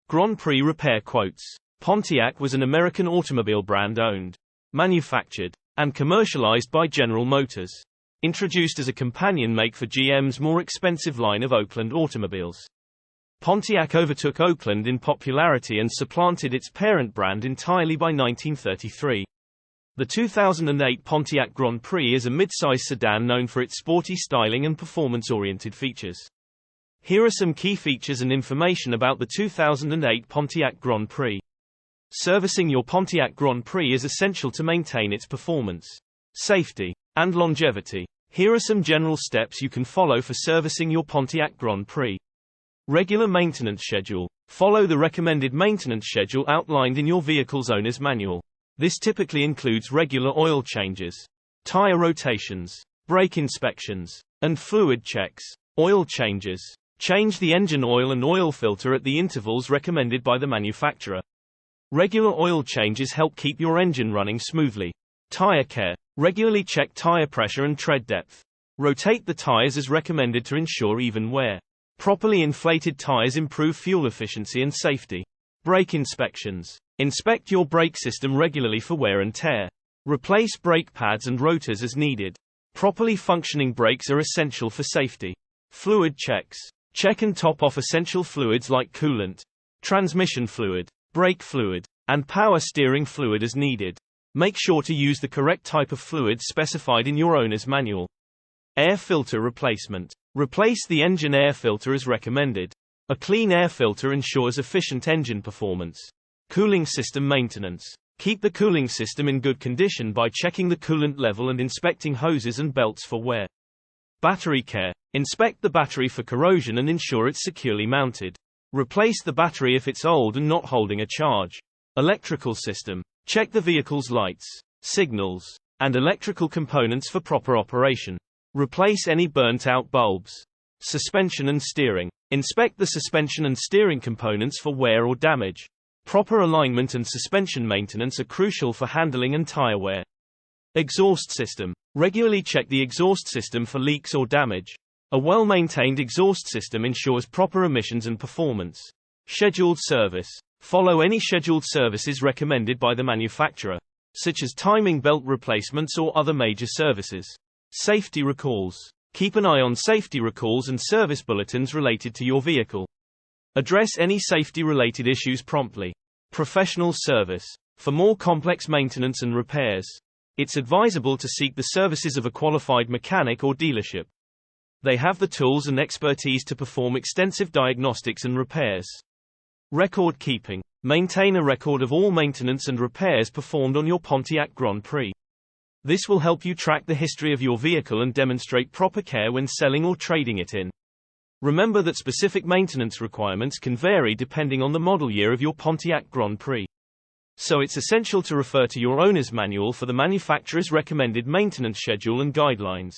Grand Prix repair quotes. Pontiac was an American automobile brand owned, manufactured, and commercialized by General Motors. Introduced as a companion make for GM's more expensive line of Oakland automobiles. Pontiac overtook Oakland in popularity and supplanted its parent brand entirely by 1933. The 2008 Pontiac Grand Prix is a mid-size sedan known for its sporty styling and performance-oriented features. Here are some key features and information about the 2008 Pontiac Grand Prix. Servicing your Pontiac Grand Prix is essential to maintain its performance, safety, and longevity. Here are some general steps you can follow for servicing your Pontiac Grand Prix. Regular maintenance schedule. Follow the recommended maintenance schedule outlined in your vehicle's owner's manual. This typically includes regular oil changes, tire rotations, brake inspections, and fluid checks. Oil changes. Change the engine oil and oil filter at the intervals recommended by the manufacturer. Regular oil changes help keep your engine running smoothly. Tire care. Regularly check tire pressure and tread depth. Rotate the tires as recommended to ensure even wear. Properly inflated tires improve fuel efficiency and safety. Brake inspections. Inspect your brake system regularly for wear and tear. Replace brake pads and rotors as needed. Properly functioning brakes are essential for safety. Fluid checks. Check and top off essential fluids like coolant, transmission fluid, brake fluid, and power steering fluid as needed. Make sure to use the correct type of fluid specified in your owner's manual. Air filter replacement. Replace the engine air filter as recommended. A clean air filter ensures efficient engine performance. Cooling system maintenance. Keep the cooling system in good condition by checking the coolant level and inspecting hoses and belts for wear. Battery care. Inspect the battery for corrosion and ensure it's securely mounted. Replace the battery if it's old and not holding a charge. Electrical system. Check the vehicle's lights, signals, and electrical components for proper operation. Replace any burnt-out bulbs. Suspension and steering. Inspect the suspension and steering components for wear or damage. Proper alignment and suspension maintenance are crucial for handling and tire wear. Exhaust system. Regularly check the exhaust system for leaks or damage. A well-maintained exhaust system ensures proper emissions and performance. Scheduled service. Follow any scheduled services recommended by the manufacturer, such as timing belt replacements or other major services. Safety recalls. Keep an eye on safety recalls and service bulletins related to your vehicle. Address any safety-related issues promptly. Professional service. For more complex maintenance and repairs, it's advisable to seek the services of a qualified mechanic or dealership. They have the tools and expertise to perform extensive diagnostics and repairs. Record keeping. Maintain a record of all maintenance and repairs performed on your Pontiac Grand Prix. This will help you track the history of your vehicle and demonstrate proper care when selling or trading it in. Remember that specific maintenance requirements can vary depending on the model year of your Pontiac Grand Prix. So it's essential to refer to your owner's manual for the manufacturer's recommended maintenance schedule and guidelines.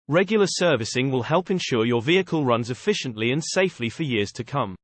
Regular servicing will help ensure your vehicle runs efficiently and safely for years to come.